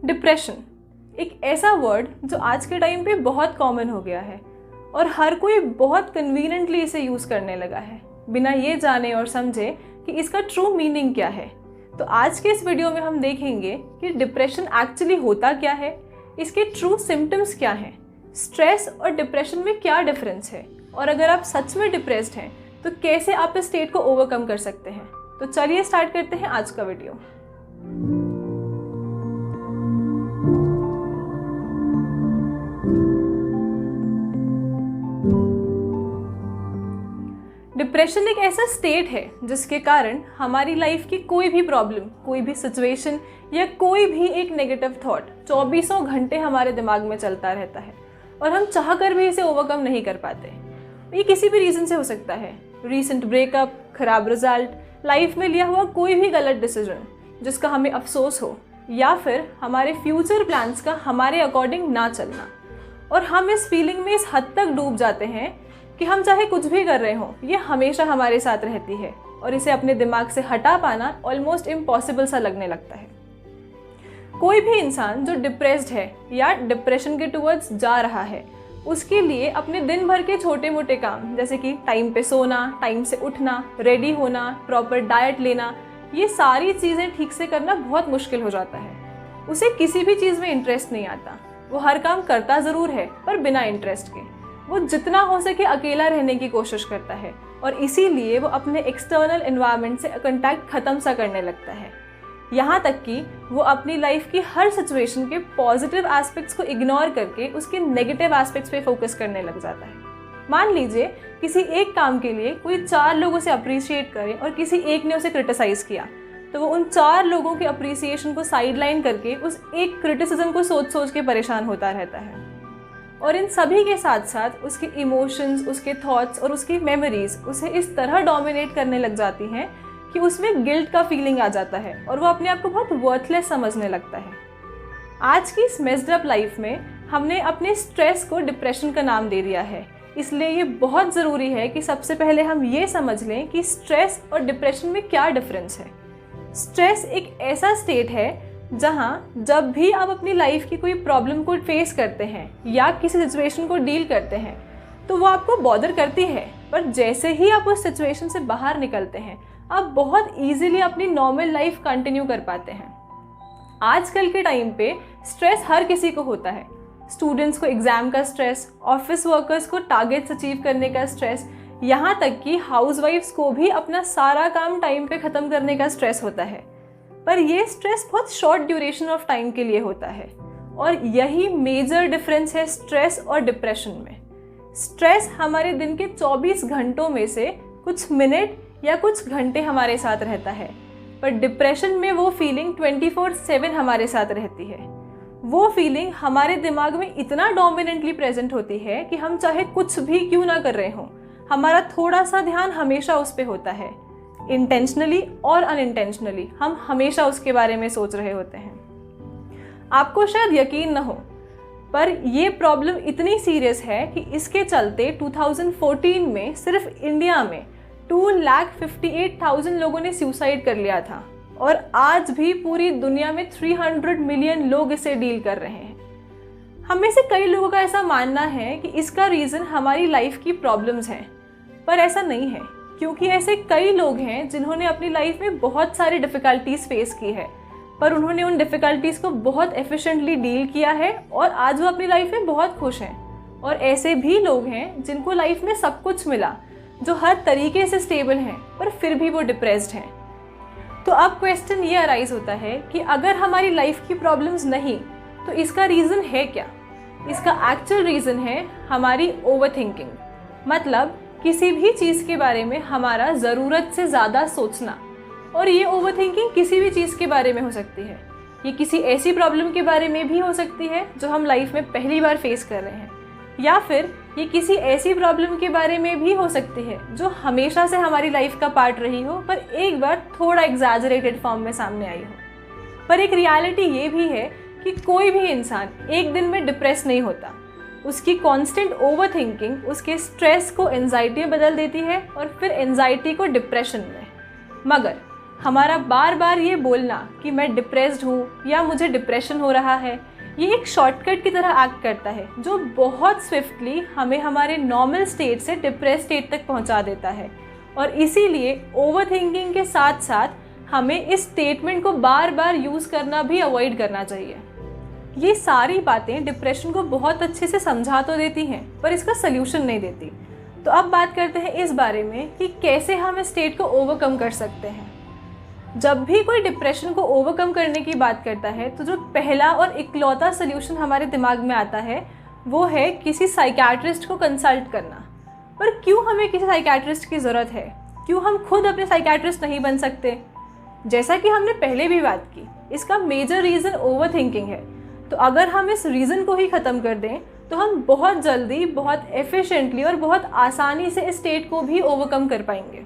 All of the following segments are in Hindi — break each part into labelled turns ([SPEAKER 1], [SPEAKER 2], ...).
[SPEAKER 1] डिप्रेशन एक ऐसा वर्ड जो आज के टाइम पे बहुत कॉमन हो गया है और हर कोई बहुत कन्वीनियंटली इसे यूज़ करने लगा है बिना ये जाने और समझे कि इसका ट्रू मीनिंग क्या है। तो आज के इस वीडियो में हम देखेंगे कि डिप्रेशन एक्चुअली होता क्या है, इसके ट्रू सिम्टम्स क्या हैं, स्ट्रेस और डिप्रेशन में क्या डिफरेंस है और अगर आप सच में डिप्रेस्ड हैं तो कैसे आप इस स्टेट को ओवरकम कर सकते हैं। तो चलिए स्टार्ट करते हैं आज का वीडियो। डिप्रेशन एक ऐसा स्टेट है जिसके कारण हमारी लाइफ की कोई भी प्रॉब्लम, कोई भी सिचुएशन या कोई भी एक नेगेटिव थॉट 24 घंटे हमारे दिमाग में चलता रहता है और हम चाहकर भी इसे ओवरकम नहीं कर पाते। ये किसी भी रीज़न से हो सकता है, रीसेंट ब्रेकअप, खराब रिजल्ट, लाइफ में लिया हुआ कोई भी गलत डिसीजन जिसका हमें अफसोस हो, या फिर हमारे फ्यूचर प्लान्स का हमारे अकॉर्डिंग ना चलना। और हम इस फीलिंग में इस हद तक डूब जाते हैं कि हम चाहे कुछ भी कर रहे हों, ये हमेशा हमारे साथ रहती है और इसे अपने दिमाग से हटा पाना ऑलमोस्ट इम्पॉसिबल सा लगने लगता है। कोई भी इंसान जो डिप्रेस्ड है या डिप्रेशन के टुवर्ड्स जा रहा है, उसके लिए अपने दिन भर के छोटे मोटे काम जैसे कि टाइम पे सोना, टाइम से उठना, रेडी होना, प्रॉपर डाइट लेना, ये सारी चीज़ें ठीक से करना बहुत मुश्किल हो जाता है। उसे किसी भी चीज़ में इंटरेस्ट नहीं आता, वो हर काम करता ज़रूर है पर बिना इंटरेस्ट के। वो जितना हो सके अकेला रहने की कोशिश करता है और इसीलिए वो अपने एक्सटर्नल एनवायरनमेंट से कांटेक्ट ख़त्म सा करने लगता है। यहाँ तक कि वो अपनी लाइफ की हर सिचुएशन के पॉजिटिव एस्पेक्ट्स को इग्नोर करके उसके नेगेटिव एस्पेक्ट्स पे फोकस करने लग जाता है। मान लीजिए किसी एक काम के लिए कोई 4 लोग उसे अप्रिशिएट करें और किसी एक ने उसे क्रिटिसाइज़ किया, तो वो उन 4 लोगों के अप्रिसिएशन को साइडलाइन करके उस एक क्रिटिसिज्म को सोच सोच के परेशान होता रहता है। और इन सभी के साथ साथ उसके इमोशंस, उसके थॉट्स और उसकी मेमोरीज उसे इस तरह डोमिनेट करने लग जाती हैं कि उसमें गिल्ट का फीलिंग आ जाता है और वो अपने आप को बहुत वर्थलेस समझने लगता है। आज की इस मेस्ड अप लाइफ में हमने अपने स्ट्रेस को डिप्रेशन का नाम दे दिया है, इसलिए ये बहुत ज़रूरी है कि सबसे पहले हम ये समझ लें कि स्ट्रेस और डिप्रेशन में क्या डिफरेंस है। स्ट्रेस एक ऐसा स्टेट है जहाँ जब भी आप अपनी लाइफ की कोई प्रॉब्लम को फेस करते हैं या किसी सिचुएशन को डील करते हैं तो वो आपको बॉदर करती है, पर जैसे ही आप उस सिचुएशन से बाहर निकलते हैं आप बहुत ईजीली अपनी नॉर्मल लाइफ कंटिन्यू कर पाते हैं। आजकल के टाइम पे स्ट्रेस हर किसी को होता है। स्टूडेंट्स को एग्ज़ाम का स्ट्रेस, ऑफिस वर्कर्स को टारगेट्स अचीव करने का स्ट्रेस, यहाँ तक कि हाउसवाइफ्स को भी अपना सारा काम टाइम पे ख़त्म करने का स्ट्रेस होता है। पर ये स्ट्रेस बहुत शॉर्ट ड्यूरेशन ऑफ टाइम के लिए होता है और यही मेजर डिफरेंस है स्ट्रेस और डिप्रेशन में। स्ट्रेस हमारे दिन के 24 घंटों में से कुछ मिनट या कुछ घंटे हमारे साथ रहता है, पर डिप्रेशन में वो फीलिंग 24/7 हमारे साथ रहती है। वो फीलिंग हमारे दिमाग में इतना डोमिनेंटली प्रेजेंट होती है कि हम चाहे कुछ भी क्यों ना कर रहे हों, हमारा थोड़ा सा ध्यान हमेशा उस पर होता है। इंटेंशनली और अनइंटेंशनली हम हमेशा उसके बारे में सोच रहे होते हैं। आपको शायद यकीन न हो, पर यह प्रॉब्लम इतनी सीरियस है कि इसके चलते 2014 में सिर्फ इंडिया में 2,58,000 लोगों ने सुसाइड कर लिया था और आज भी पूरी दुनिया में 300 मिलियन लोग इसे डील कर रहे हैं। हम में से कई लोगों का ऐसा मानना है कि इसका रीज़न हमारी लाइफ की प्रॉब्लम्स हैं, पर ऐसा नहीं है, क्योंकि ऐसे कई लोग हैं जिन्होंने अपनी लाइफ में बहुत सारी डिफ़िकल्टीज़ फेस की है, पर उन्होंने उन डिफ़िकल्टीज़ को बहुत एफिशिएंटली डील किया है और आज वो अपनी लाइफ में बहुत खुश हैं। और ऐसे भी लोग हैं जिनको लाइफ में सब कुछ मिला, जो हर तरीके से स्टेबल हैं, पर फिर भी वो डिप्रेस्ड हैं। तो अब क्वेश्चन ये अराइज होता है कि अगर हमारी लाइफ की प्रॉब्लम्स नहीं तो इसका रीज़न है क्या? इसका एक्चुअल रीज़न है हमारी ओवरथिंकिंग, मतलब किसी भी चीज़ के बारे में हमारा ज़रूरत से ज़्यादा सोचना। और ये ओवरथिंकिंग किसी भी चीज़ के बारे में हो सकती है। ये किसी ऐसी प्रॉब्लम के बारे में भी हो सकती है जो हम लाइफ में पहली बार फेस कर रहे हैं, या फिर ये किसी ऐसी प्रॉब्लम के बारे में भी हो सकती है जो हमेशा से हमारी लाइफ का पार्ट रही हो पर एक बार थोड़ा एग्जैजरेटेड फॉर्म में सामने आई हो। पर एक रियलिटी ये भी है कि कोई भी इंसान एक दिन में डिप्रेस नहीं होता। उसकी कांस्टेंट ओवरथिंकिंग उसके स्ट्रेस को एंजाइटी में बदल देती है और फिर एंजाइटी को डिप्रेशन में। मगर हमारा बार बार ये बोलना कि मैं डिप्रेस्ड हूँ या मुझे डिप्रेशन हो रहा है, ये एक शॉर्टकट की तरह एक्ट करता है जो बहुत स्विफ्टली हमें हमारे नॉर्मल स्टेट से डिप्रेस स्टेट तक पहुँचा देता है। और इसीलिए ओवरथिंकिंग के साथ साथ हमें इस स्टेटमेंट को बार बार यूज़ करना भी अवॉइड करना चाहिए। ये सारी बातें डिप्रेशन को बहुत अच्छे से समझा तो देती हैं पर इसका सल्यूशन नहीं देती। तो अब बात करते हैं इस बारे में कि कैसे हम इस स्टेट को ओवरकम कर सकते हैं। जब भी कोई डिप्रेशन को ओवरकम करने की बात करता है तो जो पहला और इकलौता सल्यूशन हमारे दिमाग में आता है वो है किसी साइकियाट्रिस्ट को कंसल्ट करना। पर क्यों हमें किसी साइकियाट्रिस्ट की ज़रूरत है? क्यों हम खुद अपने साइकियाट्रिस्ट नहीं बन सकते? जैसा कि हमने पहले भी बात की, इसका मेजर रीज़न ओवरथिंकिंग है। तो अगर हम इस रीज़न को ही ख़त्म कर दें तो हम बहुत जल्दी, बहुत एफिशिएंटली और बहुत आसानी से इस स्टेट को भी ओवरकम कर पाएंगे।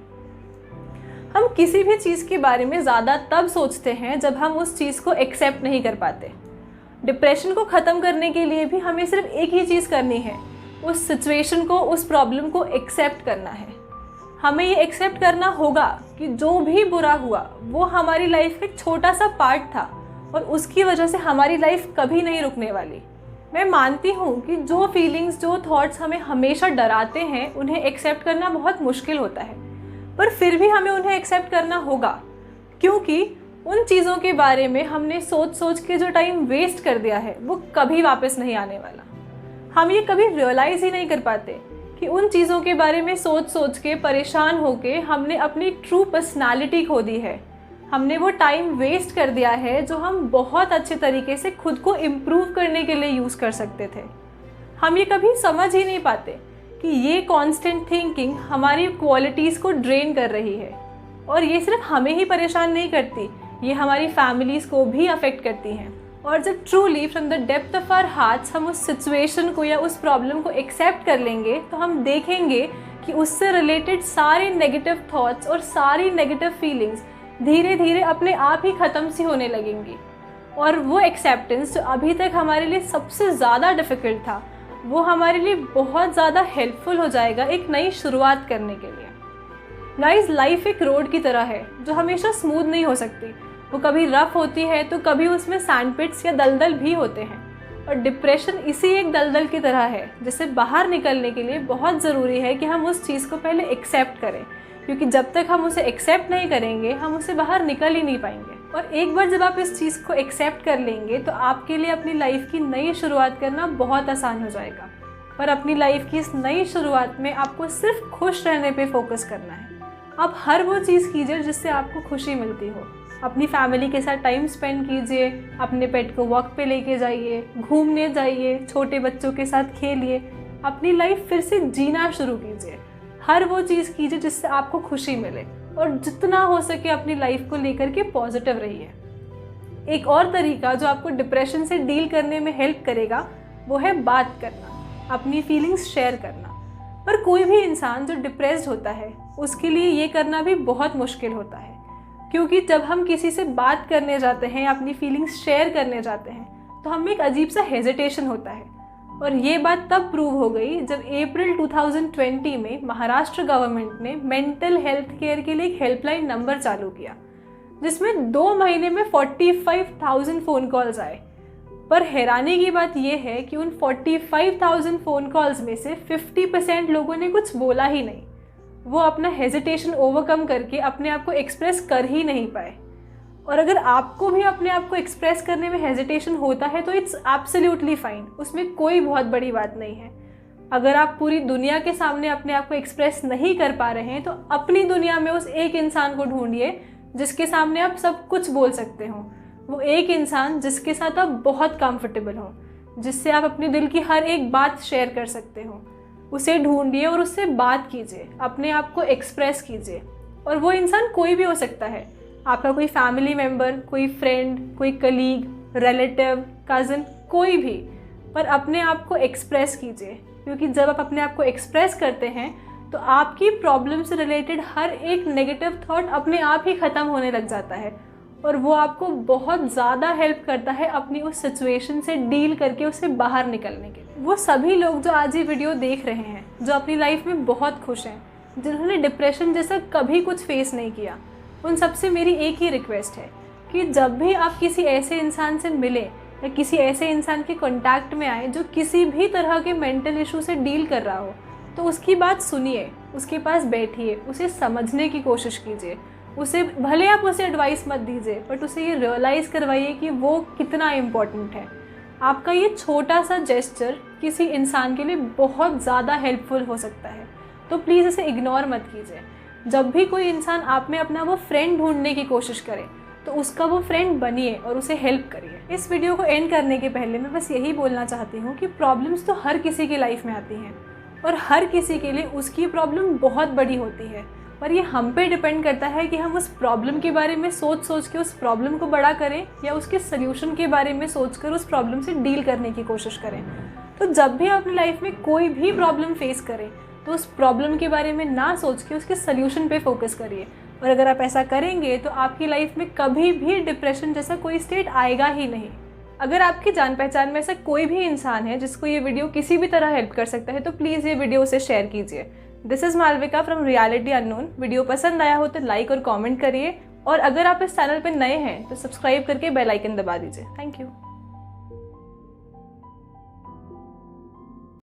[SPEAKER 1] हम किसी भी चीज़ के बारे में ज़्यादा तब सोचते हैं जब हम उस चीज़ को एक्सेप्ट नहीं कर पाते। डिप्रेशन को ख़त्म करने के लिए भी हमें सिर्फ एक ही चीज़ करनी है, उस सिचुएशन को, उस प्रॉब्लम को एक्सेप्ट करना है। हमें ये एक्सेप्ट करना होगा कि जो भी बुरा हुआ वो हमारी लाइफ का एक छोटा सा पार्ट था और उसकी वजह से हमारी लाइफ कभी नहीं रुकने वाली। मैं मानती हूँ कि जो फीलिंग्स, जो थॉट्स हमें हमेशा डराते हैं उन्हें एक्सेप्ट करना बहुत मुश्किल होता है, पर फिर भी हमें उन्हें एक्सेप्ट करना होगा, क्योंकि उन चीज़ों के बारे में हमने सोच सोच के जो टाइम वेस्ट कर दिया है वो कभी वापस नहीं आने वाला। हम ये कभी रियलाइज़ ही नहीं कर पाते कि उन चीज़ों के बारे में सोच सोच के, परेशान होके हमने अपनी ट्रू पर्सनालिटी खो दी है। हमने वो टाइम वेस्ट कर दिया है जो हम बहुत अच्छे तरीके से खुद को इम्प्रूव करने के लिए यूज़ कर सकते थे। हम ये कभी समझ ही नहीं पाते कि ये कांस्टेंट थिंकिंग हमारी क्वालिटीज़ को ड्रेन कर रही है। और ये सिर्फ हमें ही परेशान नहीं करती, ये हमारी फैमिलीज़ को भी अफेक्ट करती हैं। और जब truly from the depth of our hearts हम उस सिचुएशन को या उस प्रॉब्लम को एक्सेप्ट कर लेंगे तो हम देखेंगे कि उससे रिलेटेड सारे नेगेटिव थॉट्स और सारी नेगेटिव फीलिंग्स धीरे धीरे अपने आप ही ख़त्म सी होने लगेंगी। और वो एक्सेप्टेंस जो अभी तक हमारे लिए सबसे ज़्यादा डिफ़िकल्ट था वो हमारे लिए बहुत ज़्यादा हेल्पफुल हो जाएगा एक नई शुरुआत करने के लिए। गाइस, लाइफ एक रोड की तरह है जो हमेशा स्मूथ नहीं हो सकती। वो कभी रफ होती है तो कभी उसमें सैंडपिट्स या दलदल भी होते हैं। और डिप्रेशन इसी एक दलदल की तरह है जिससे बाहर निकलने के लिए बहुत ज़रूरी है कि हम उस चीज़ को पहले एक्सेप्ट करें, क्योंकि जब तक हम उसे एक्सेप्ट नहीं करेंगे हम उससे बाहर निकल ही नहीं पाएंगे। और एक बार जब आप इस चीज़ को एक्सेप्ट कर लेंगे तो आपके लिए अपनी लाइफ की नई शुरुआत करना बहुत आसान हो जाएगा। पर अपनी लाइफ की इस नई शुरुआत में आपको सिर्फ खुश रहने पे फोकस करना है। आप हर वो चीज़ कीजिए जिससे आपको खुशी मिलती हो। अपनी फैमिली के साथ टाइम स्पेंड कीजिए, अपने पेट को वॉक पे लेके जाइए, घूमने जाइए, छोटे बच्चों के साथ खेलिए, अपनी लाइफ फिर से जीना शुरू कीजिए। हर वो चीज़ कीजिए जिससे आपको खुशी मिले और जितना हो सके अपनी लाइफ को लेकर के पॉजिटिव रहिए। एक और तरीका जो आपको डिप्रेशन से डील करने में हेल्प करेगा वो है बात करना, अपनी फीलिंग्स शेयर करना। पर कोई भी इंसान जो डिप्रेस्ड होता है उसके लिए ये करना भी बहुत मुश्किल होता है, क्योंकि जब हम किसी से बात करने जाते हैं, अपनी फीलिंग्स शेयर करने जाते हैं तो हमें एक अजीब सा हेजिटेशन होता है। और ये बात तब प्रूव हो गई जब अप्रैल 2020 में महाराष्ट्र गवर्नमेंट ने मेंटल हेल्थ केयर के लिए एक हेल्पलाइन नंबर चालू किया, जिसमें 2 महीने में 45,000 फ़ोन कॉल्स आए। पर हैरानी की बात यह है कि उन 45,000 फ़ोन कॉल्स में से 50% लोगों ने कुछ बोला ही नहीं। वो अपना हेजिटेशन ओवरकम करके अपने आप को एक्सप्रेस कर ही नहीं पाए। और अगर आपको भी अपने आप को एक्सप्रेस करने में हेजिटेशन होता है तो इट्स एब्सोल्युटली फाइन, उसमें कोई बहुत बड़ी बात नहीं है। अगर आप पूरी दुनिया के सामने अपने आप को एक्सप्रेस नहीं कर पा रहे हैं तो अपनी दुनिया में उस एक इंसान को ढूंढिए जिसके सामने आप सब कुछ बोल सकते हो। वो एक इंसान जिसके साथ आप बहुत कंफर्टेबल हो, जिससे आप अपने दिल की हर एक बात शेयर कर सकते हो। उसे ढूंढिए और उससे बात कीजिए, अपने आप को एक्सप्रेस कीजिए। और वो इंसान कोई भी हो सकता है, आपका कोई फैमिली मेम्बर, कोई फ्रेंड, कोई कलीग, रिलेटिव, कज़न, कोई भी। पर अपने आप को एक्सप्रेस कीजिए, क्योंकि जब आप अपने आप को एक्सप्रेस करते हैं तो आपकी प्रॉब्लम से रिलेटेड हर एक नेगेटिव थॉट अपने आप ही ख़त्म होने लग जाता है। और वो आपको बहुत ज़्यादा हेल्प करता है अपनी उस सिचुएशन से डील करके उससे बाहर निकलने के लिए। वो सभी लोग जो आज ये वीडियो देख रहे हैं, जो अपनी लाइफ में बहुत खुश हैं, जिन्होंने डिप्रेशन जैसा कभी कुछ फेस नहीं किया, उन सबसे मेरी एक ही रिक्वेस्ट है कि जब भी आप किसी ऐसे इंसान से मिलें या किसी ऐसे इंसान के कांटेक्ट में आए जो किसी भी तरह के मेंटल इशू से डील कर रहा हो, तो उसकी बात सुनिए, उसके पास बैठिए, उसे समझने की कोशिश कीजिए। उसे भले आप उसे एडवाइस मत दीजिए, बट उसे ये रियलाइज़ करवाइए कि वो कितना इम्पोर्टेंट है। आपका ये छोटा सा जेस्चर किसी इंसान के लिए बहुत ज़्यादा हेल्पफुल हो सकता है, तो प्लीज़ इसे इग्नोर मत कीजिए। जब भी कोई इंसान आप में अपना वो फ्रेंड ढूंढने की कोशिश करे, तो उसका वो फ्रेंड बनिए और उसे हेल्प करिए। इस वीडियो को एंड करने के पहले मैं बस यही बोलना चाहती हूँ कि प्रॉब्लम्स तो हर किसी की लाइफ में आती हैं और हर किसी के लिए उसकी प्रॉब्लम बहुत बड़ी होती है, पर ये हम पे डिपेंड करता है कि हम उस प्रॉब्लम के बारे में सोच के उस प्रॉब्लम को बड़ा करें या उसके सल्यूशन के बारे में सोचकर उस प्रॉब्लम से डील करने की कोशिश करें। तो जब भी आप अपनी लाइफ में कोई भी प्रॉब्लम फेस करें, तो उस प्रॉब्लम के बारे में ना सोच के उसके सल्यूशन पे फोकस करिए। और अगर आप ऐसा करेंगे तो आपकी लाइफ में कभी भी डिप्रेशन जैसा कोई स्टेट आएगा ही नहीं। अगर आपकी जान पहचान में ऐसा कोई भी इंसान है जिसको ये वीडियो किसी भी तरह हेल्प कर सकता है, तो प्लीज़ ये वीडियो उसे शेयर कीजिए। This is Malvika from reality unknown. Video पसंद आया हो तो लाइक और कमेंट करिए, और अगर आप इस चैनल पर नए हैं तो सब्सक्राइब करके बेल आइकन दबा दीजिए। Thank you.